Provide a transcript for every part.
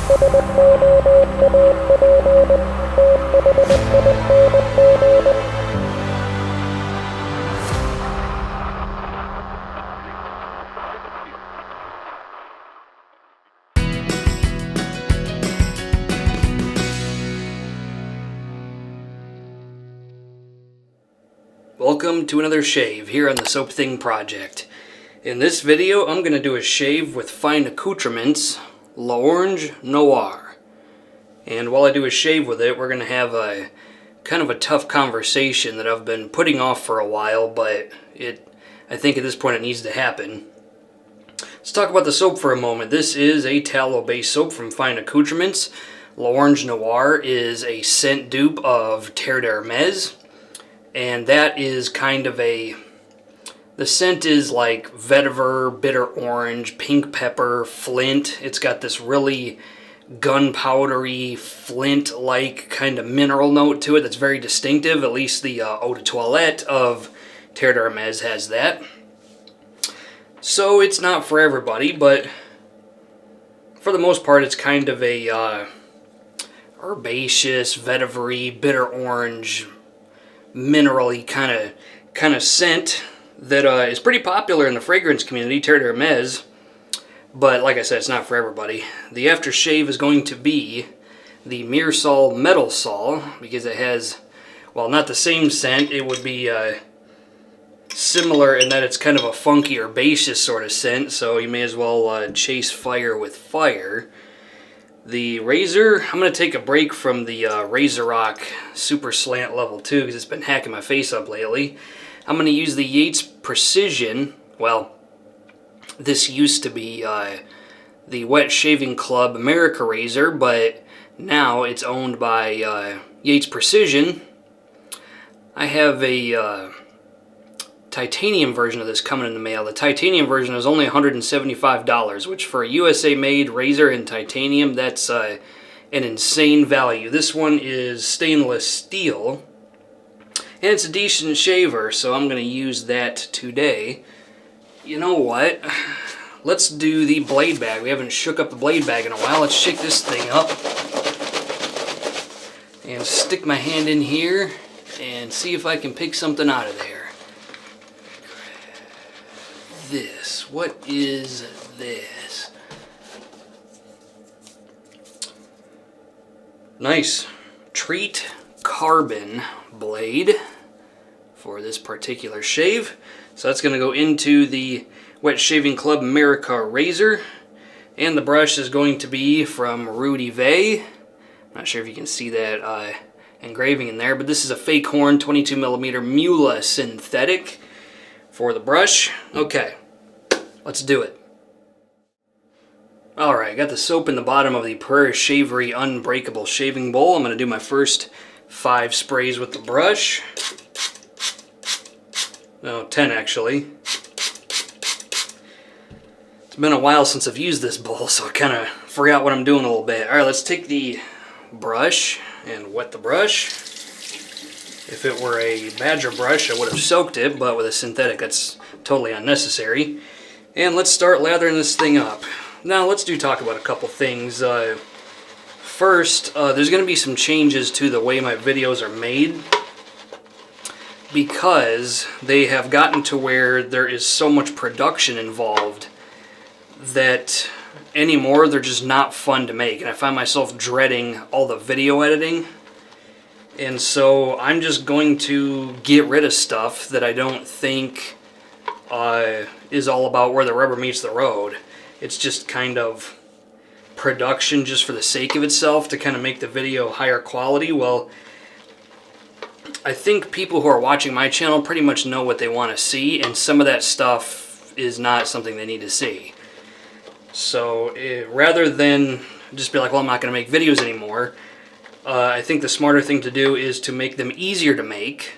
Welcome to another shave here on the Soap Thing Project. In this video, I'm going to do a shave with fine accoutrements, L'Orange Noir. And while I do a shave with it, we're going to have a kind of a tough conversation that I've been putting off for a while, but I think at this point it needs to happen. Let's talk about the soap for a moment. This is a tallow-based soap from Fine Accoutrements. L'Orange Noir is a scent dupe of Terre d'Hermes. And that is kind of the scent is like vetiver, bitter orange, pink pepper, flint. It's got this really gunpowdery, flint-like kind of mineral note to it that's very distinctive. At least the eau de toilette of Terre d'Hermes has that. So it's not for everybody, but for the most part it's kind of a herbaceous, vetivery, bitter orange, minerally kind of scent that is pretty popular in the fragrance community, Terre d'Hermes. But like I said, it's not for everybody. The aftershave is going to be the Myrsol Metilsol, because it has, while not the same scent, it would be similar in that it's kind of a funky herbaceous sort of scent, so you may as well chase fire with fire. The razor, I'm going to take a break from the Razor Rock Super Slant Level 2 because it's been hacking my face up lately. I'm going to use the Yates Precision. Well, this used to be the Wet Shaving Club Merica razor, but now it's owned by Yates Precision. I have a titanium version of this coming in the mail. The titanium version is only $175, which for a USA-made razor in titanium, that's an insane value. This one is stainless steel, and it's a decent shaver, so I'm going to use that today. You know what? Let's do the blade bag. We haven't shook up the blade bag in a while. Let's shake this thing up and stick my hand in here and see if I can pick something out of there. What is this? Nice treat carbon blade for this particular shave. So that's going to go into the Wet Shaving Club Merica razor. And the brush is going to be from Rudy. I'm not sure if you can see that engraving in there, but this is a fake horn 22mm Muhle synthetic for the brush. Okay. Let's do it. Alright, got the soap in the bottom of the Pereira Shavery Unbreakable shaving bowl. I'm going to do my first 5 sprays with the brush. No, 10 actually. It's been a while since I've used this bowl, so I kind of forgot what I'm doing a little bit. Alright, let's take the brush and wet the brush. If it were a Badger brush, I would have soaked it, but with a synthetic, that's totally unnecessary. And let's start lathering this thing up. Now let's talk about a couple things. First, there's going to be some changes to the way my videos are made, because they have gotten to where there is so much production involved that anymore they're just not fun to make. And I find myself dreading all the video editing. And so I'm just going to get rid of stuff that I don't think is all about where the rubber meets the road. It's just kind of production just for the sake of itself to kind of make the video higher quality. Well, I think people who are watching my channel pretty much know what they want to see, and some of that stuff is not something they need to see. So rather than just be like, well, I'm not going to make videos anymore, I think the smarter thing to do is to make them easier to make.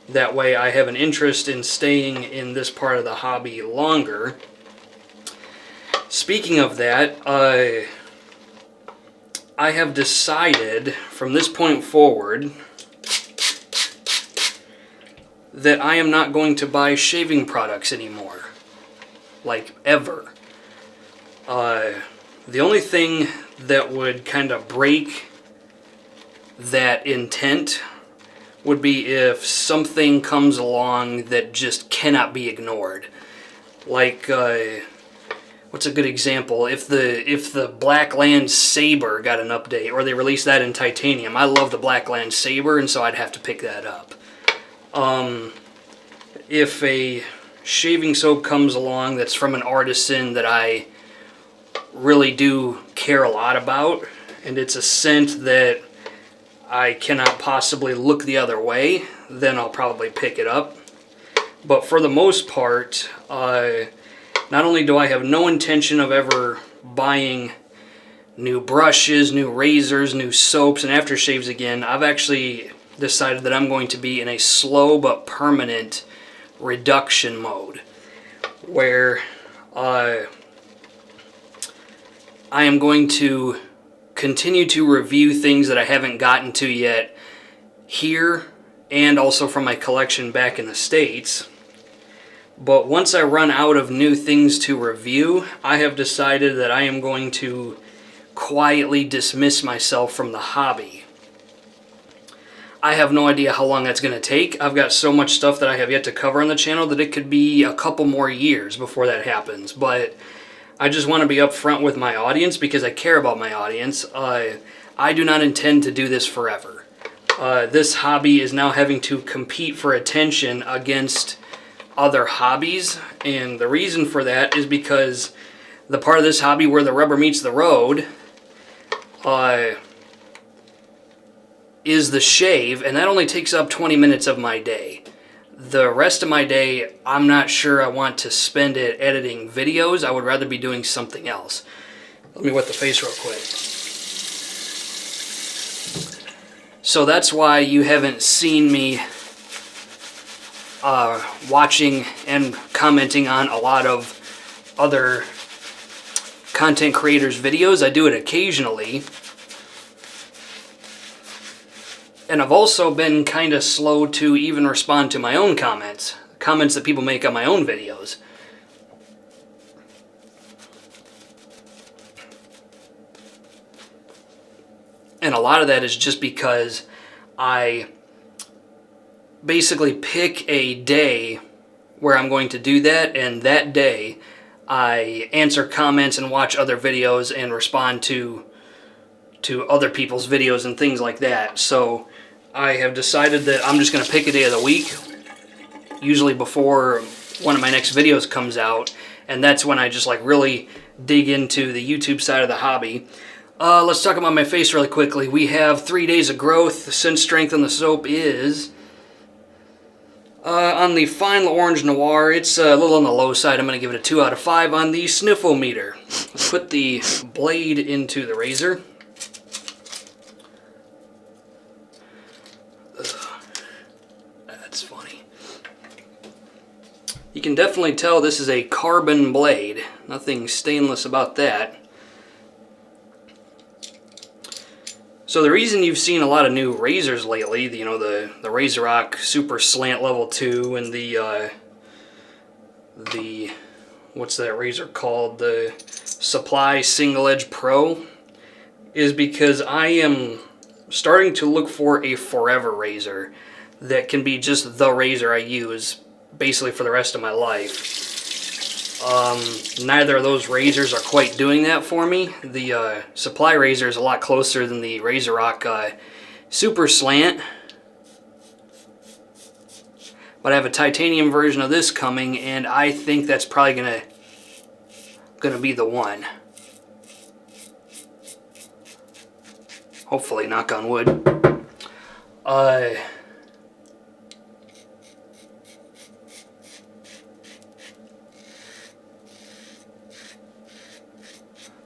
That way I have an interest in staying in this part of the hobby longer. Speaking of that, I have decided from this point forward that I am not going to buy shaving products anymore. Like, ever. The only thing that would kind of break that intent would be if something comes along that just cannot be ignored. Like, what's a good example? If the Blackland Saber got an update, or they released that in titanium, I love the Blackland Saber, and so I'd have to pick that up. If a shaving soap comes along that's from an artisan that I really do care a lot about, and it's a scent that I cannot possibly look the other way, then I'll probably pick it up. But for the most part, not only do I have no intention of ever buying new brushes, new razors, new soaps, and aftershaves again, I've actually decided that I'm going to be in a slow but permanent reduction mode, where I am going to continue to review things that I haven't gotten to yet here, and also from my collection back in the States. But once I run out of new things to review, I have decided that I am going to quietly dismiss myself from the hobby. I have no idea how long that's going to take. I've got so much stuff that I have yet to cover on the channel that it could be a couple more years before that happens. But I just want to be upfront with my audience because I care about my audience. I do not intend to do this forever. This hobby is now having to compete for attention against other hobbies, and the reason for that is because the part of this hobby where the rubber meets the road is the shave, and that only takes up 20 minutes of my day. The rest of my day, I'm not sure I want to spend it editing videos. I would rather be doing something else. Let me wet the face real quick. So that's why you haven't seen me watching and commenting on a lot of other content creators' videos. I do it occasionally. And I've also been kind of slow to even respond to my own comments that people make on my own videos. And a lot of that is just because I basically pick a day where I'm going to do that, and that day I answer comments and watch other videos and respond to other people's videos and things like that. So I have decided that I'm just going to pick a day of the week, usually before one of my next videos comes out, and that's when I just like really dig into the YouTube side of the hobby. Let's talk about my face really quickly. We have 3 days of growth. The scent strength on the soap is on the fine orange Noir, it's a little on the low side. I'm going to give it a 2 out of 5 on the sniffle-meter. Let's put the blade into the razor. That's funny. You can definitely tell this is a carbon blade. Nothing stainless about that. So the reason you've seen a lot of new razors lately, you know, the RazorRock Super Slant Level 2 and the what's that razor called? The Supply Single Edge Pro, is because I am starting to look for a forever razor that can be just the razor I use basically for the rest of my life. Neither of those razors are quite doing that for me. The Supply razor is a lot closer than the RazorRock Super Slant. But I have a titanium version of this coming, and I think that's probably gonna be the one. Hopefully, knock on wood.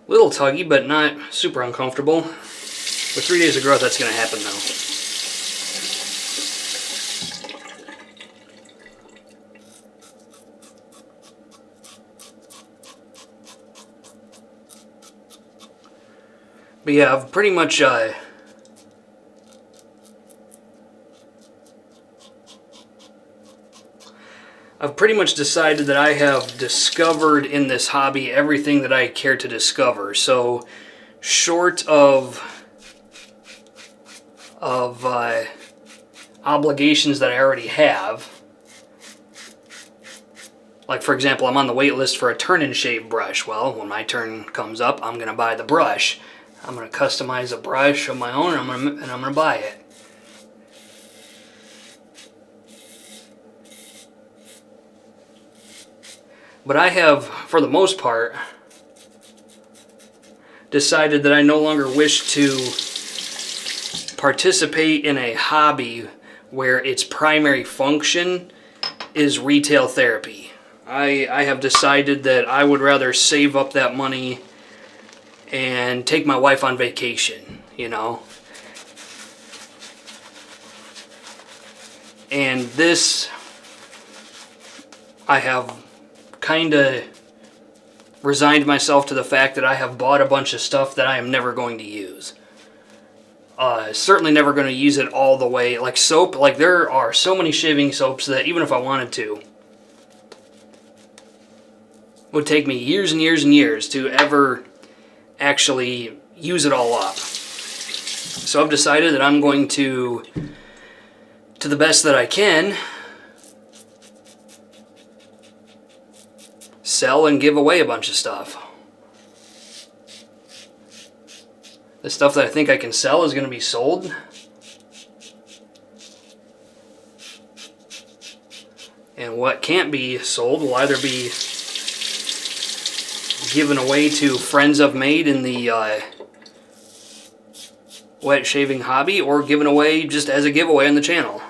Little tuggy, but not super uncomfortable. With 3 days of growth, that's going to happen, though. But yeah, I've pretty much I've pretty much decided that I have discovered in this hobby everything that I care to discover. So, short of obligations that I already have, like for example, I'm on the wait list for a turn and shave brush. Well, when my turn comes up, I'm gonna buy the brush. I'm gonna customize a brush of my own, and I'm gonna buy it. But I have, for the most part, decided that I no longer wish to participate in a hobby where its primary function is retail therapy. I have decided that I would rather save up that money and take my wife on vacation, you know. And this, I have kind of resigned myself to the fact that I have bought a bunch of stuff that I am never going to use. Certainly never going to use it all the way. Like soap, like there are so many shaving soaps that even if I wanted to, would take me years and years and years to ever actually use it all up. So I've decided that I'm going to the best that I can, sell and give away a bunch of stuff. The stuff that I think I can sell is going to be sold. And what can't be sold will either be given away to friends I've made in the wet shaving hobby, or given away just as a giveaway on the channel.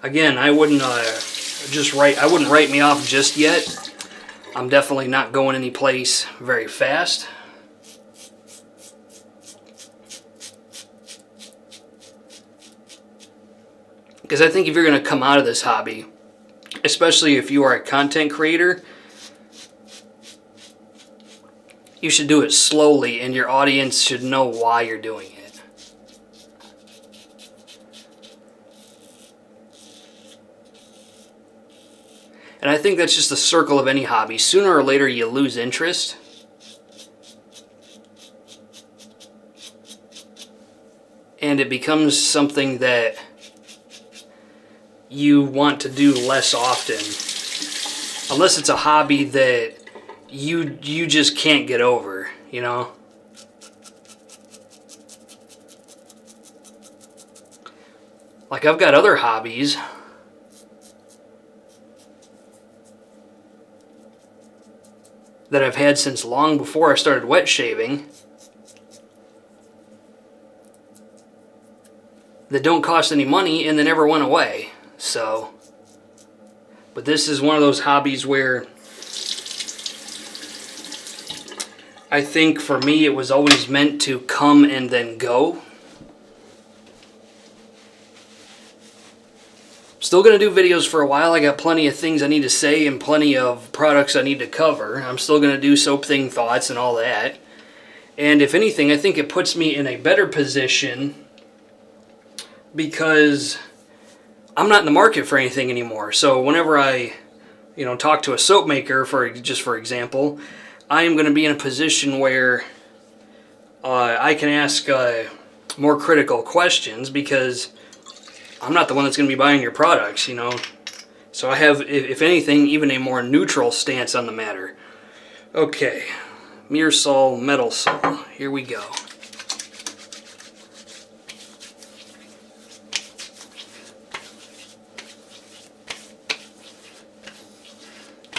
Again, I wouldn't I wouldn't write me off just yet. I'm definitely not going any place very fast. Because I think if you're going to come out of this hobby, especially if you are a content creator, you should do it slowly and your audience should know why you're doing it. And I think that's just the circle of any hobby. Sooner or later you lose interest. And it becomes something that you want to do less often. Unless it's a hobby that you just can't get over, you know? Like I've got other hobbies that I've had since long before I started wet shaving that don't cost any money and they never went away. So, but this is one of those hobbies where I think for me it was always meant to come and then go. Still going to do videos for a while. I got plenty of things I need to say and plenty of products I need to cover. I'm still going to do soap thing thoughts and all that. And if anything, I think it puts me in a better position because I'm not in the market for anything anymore. So whenever I, talk to a soap maker, for example, I am going to be in a position where I can ask more critical questions because I'm not the one that's going to be buying your products, So I have, if anything, even a more neutral stance on the matter. Okay, Myrsol Metilsol. Here we go.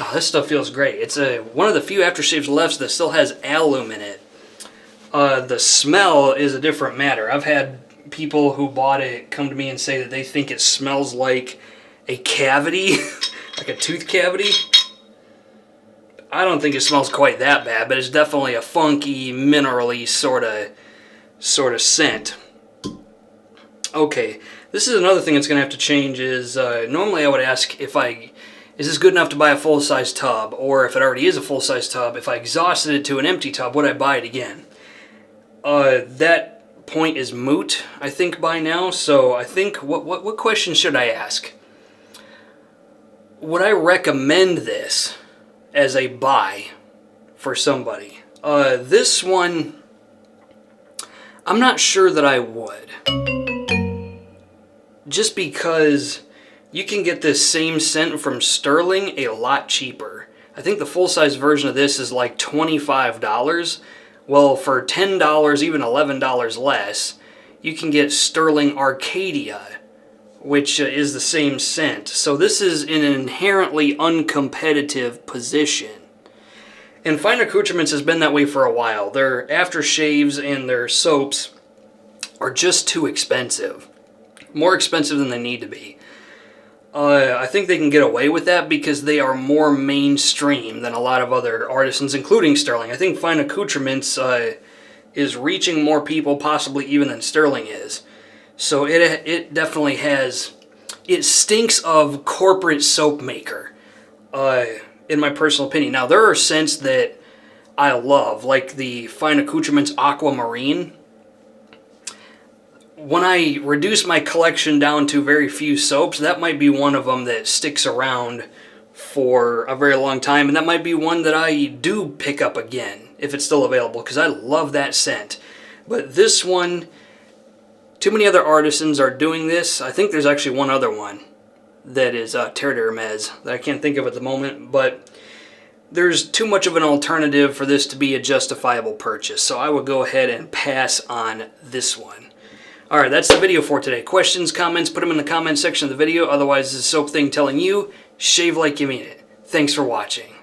Oh, this stuff feels great. It's one of the few aftershaves left that still has alum in it. The smell is a different matter. I've had people who bought it come to me and say that they think it smells like a cavity, like a tooth cavity. I don't think it smells quite that bad, but it's definitely a funky, minerally sort of scent. Okay, this is another thing that's going to have to change is normally I would ask is this good enough to buy a full-size tub? Or if it already is a full-size tub, if I exhausted it to an empty tub, would I buy it again? That point is moot, I think, by now. So I think, what question should I ask? Would I recommend this as a buy for somebody? This one, I'm not sure that I would. Just because you can get this same scent from Sterling a lot cheaper. I think the full-size version of this is like $25. Well, for $10, even $11 less, you can get Sterling Arcadia, which is the same scent. So this is in an inherently uncompetitive position. And Fine Accoutrements has been that way for a while. Their aftershaves and their soaps are just too expensive. More expensive than they need to be. I think they can get away with that because they are more mainstream than a lot of other artisans, including Sterling. I think Fine Accoutrements is reaching more people, possibly even than Sterling is. So it definitely has... It stinks of corporate soap maker, in my personal opinion. Now, there are scents that I love, like the Fine Accoutrements Aquamarine. When I reduce my collection down to very few soaps, that might be one of them that sticks around for a very long time, and that might be one that I do pick up again, if it's still available, because I love that scent. But this one, too many other artisans are doing this. I think there's actually one other one that is Terre d'Hermes that I can't think of at the moment, but there's too much of an alternative for this to be a justifiable purchase, so I would go ahead and pass on this one. Alright, that's the video for today. Questions, comments, put them in the comment section of the video. Otherwise, this is Soap Thing telling you, shave like you mean it. Thanks for watching.